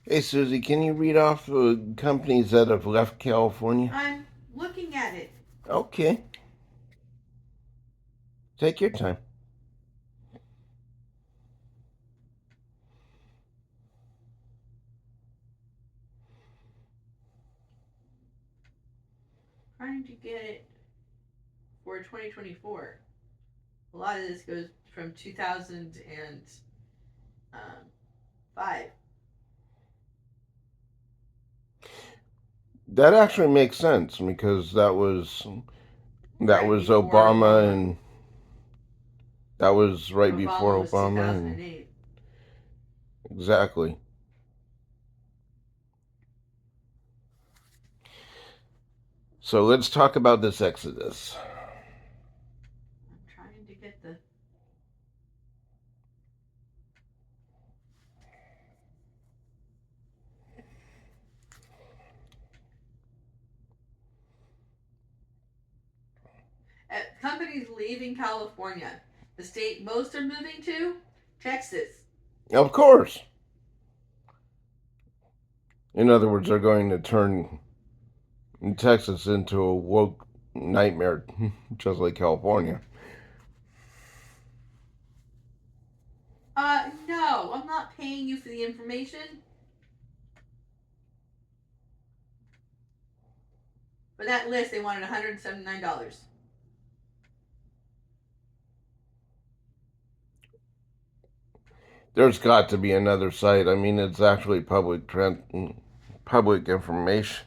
Hey, Susie, can you read off the companies that have left California? I'm looking at it. Okay, take your time. Trying to get it for 2024. A lot of this goes from 2005. That actually makes sense because that Right was before Obama, Obama. and that was right Obama before was Obama, and 2008. exactly. So let's talk about this exodus. I'm trying to get the. Companies leaving California. The state most are moving to? Texas. Of course. In other words, they're going to turn Texas into a woke nightmare, just like California. No, I'm not paying you for the information. For that list, they wanted $179. There's got to be another site. I mean, it's actually public information.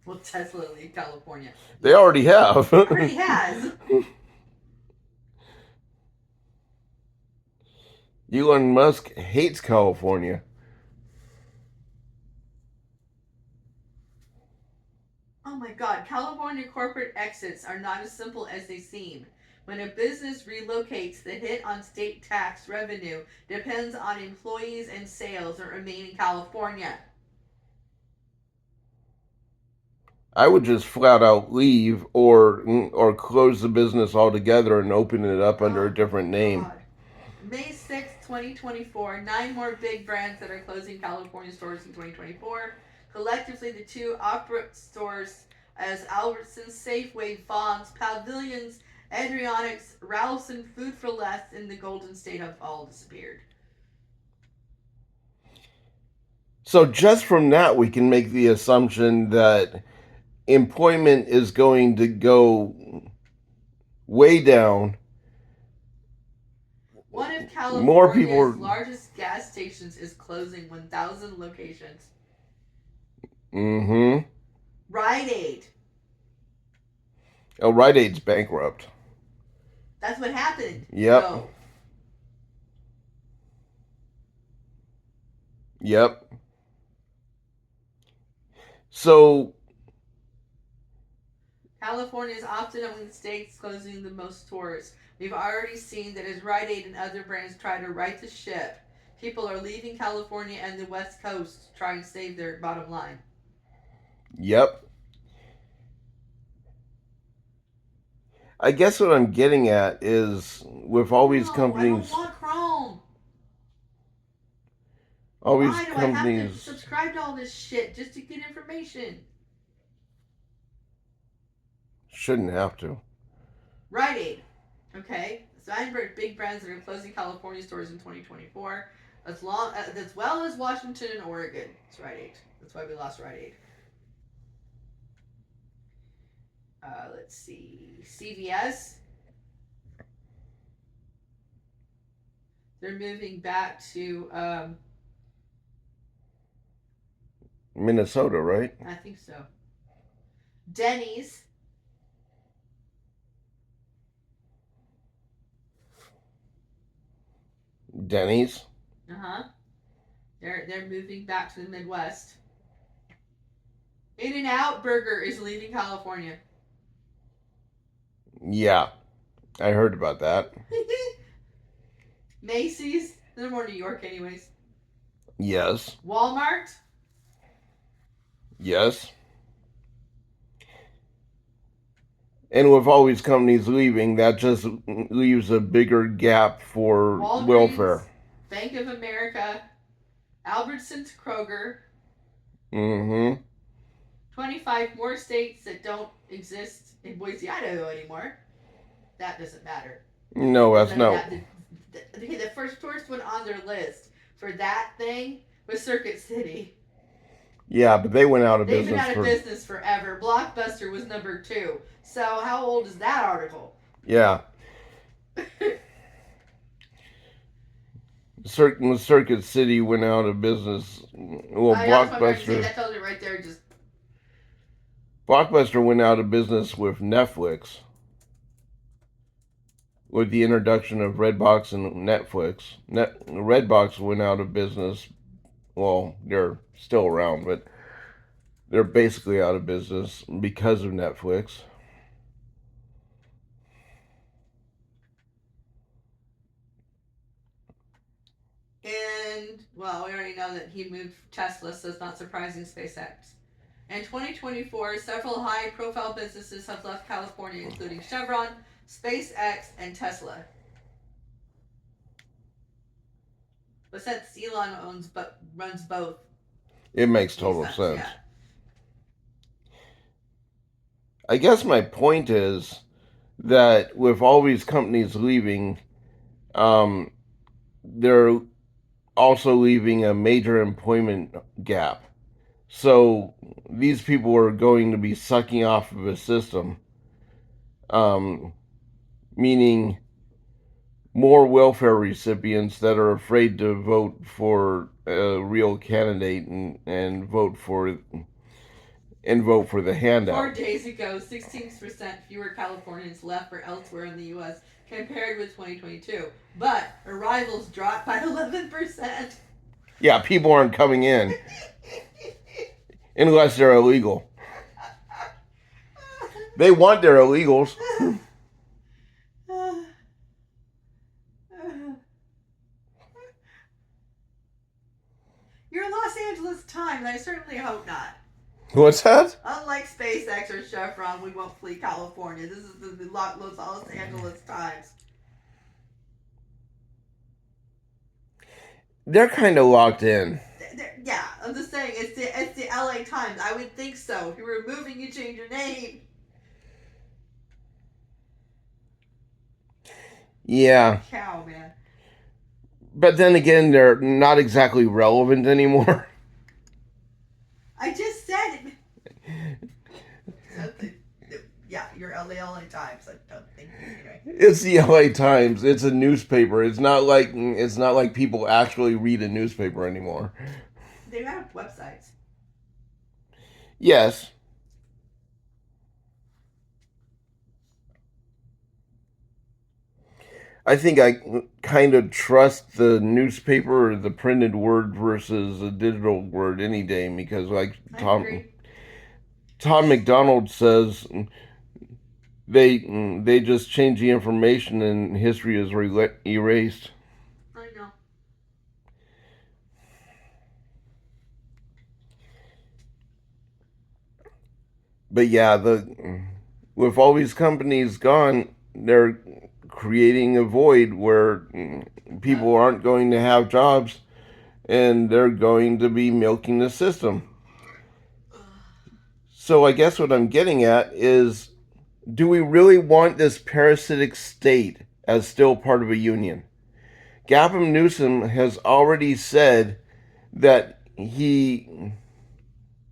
Well, Tesla leave California. They already have. Already has. Elon Musk hates California. Oh my god, California corporate exits are not as simple as they seem. When a business relocates, the hit on state tax revenue depends on employees and sales that remain in California. I would just flat out leave or close the business altogether and open it up under a Oh my different name. god. May 6th, 2024, nine more big brands that are closing California stores in 2024. Collectively, the two opera stores as Albertsons, Safeway, Vaughn's, Pavilions, Adriatics, Ralph's, and Food for Less in the Golden State have all disappeared. So just from that, we can make the assumption that employment is going to go way down. One of More people California's are. largest gas stations is closing 1,000 locations. Mm-hmm. Rite Aid. Oh, Rite Aid's bankrupt. That's what happened. Yep. No. Yep. So California is often among the states closing the most stores. We've already seen that as Rite Aid and other brands try to right the ship, people are leaving California and the West Coast to try and save their bottom line. yep. I guess what I'm getting at is with No, I don't want Chrome. all these Why do I have to companies subscribe to all this shit just to get information? shouldn't have to. Rite Aid. Okay. Steinberg big brands that are closing California stores in 2024. As well as Washington and Oregon. It's Rite Aid. That's why we lost Rite Aid. Let's see. CVS. They're moving back to, Minnesota, right? I think so. Denny's. Denny's. Uh huh. They're moving back to the Midwest. In and Out Burger is leaving California. Yeah, I heard about that. Macy's. They're more New York, anyways. Yes. Walmart. Yes. And with all these companies leaving, that just leaves a bigger gap for welfare. Walgreens. Bank of America, Albertsons, Kroger, Mm-hmm. 25 more states that don't exist in Boise, Idaho anymore. That doesn't matter. No, Because that's none of no. that. The first one on their list for that thing was Circuit City. Yeah, but they went out of They've been business out of for. business forever. Blockbuster was number 2. So how old is that article? Yeah. Certain Circuit City went out of business. Well, I also want to say that tells you right there. Just Blockbuster went out of business with Netflix, with the introduction of Redbox and Netflix. Redbox went out of business. Well, they're still around, but they're basically out of business because of Netflix. and well, we already know that he moved Tesla, so it's not surprising SpaceX. In 2024, several high-profile businesses have left California, including Chevron, SpaceX, and Tesla. But since Elon runs both, It makes makes total sense. sense. Yeah. I guess my point is that with all these companies leaving, um, they're also leaving a major employment gap. So these people are going to be sucking off of a system, um, meaning more welfare recipients that are afraid to vote for a real candidate and vote for the 4 handout. days ago, 16% fewer Californians left for elsewhere in the U.S. compared with 2022. But arrivals dropped by 11%. Yeah, people aren't coming in unless they're illegal. They want their illegals. You're Los Angeles Times, and I certainly hope not. What's that? Unlike SpaceX or Chevron, we won't flee California. This is the Los Angeles Times. They're kind of locked in. Yeah, I'm just saying, it's the LA Times. I would think so. If you were moving, you change your name. Yeah. Cow, man. But then again, they're not exactly relevant anymore. I just said it. Yeah, your LA Times. I don't think anyway. It's the LA Times. It's a newspaper. It's not like people actually read a newspaper anymore. They have websites. Yes. I think I kind of trust the newspaper or the printed word versus a digital word any day because like I Tom agree. Tom McDonald says they just change the information and history is erased. I know. But yeah, the with all these companies gone, they're creating a void where people Yep. aren't going to have jobs and they're going to be milking the system. So I guess what I'm getting at is, do we really want this parasitic state as still part of a union? Gavin Newsom has already said that he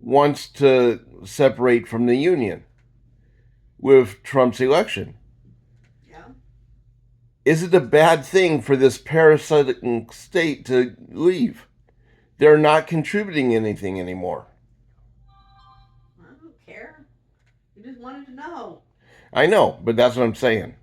wants to separate from the union with Trump's election. Yeah. Is it a bad thing for this parasitic state to leave? They're not contributing anything anymore. I don't care. You just wanted to know. I know, but that's what I'm saying.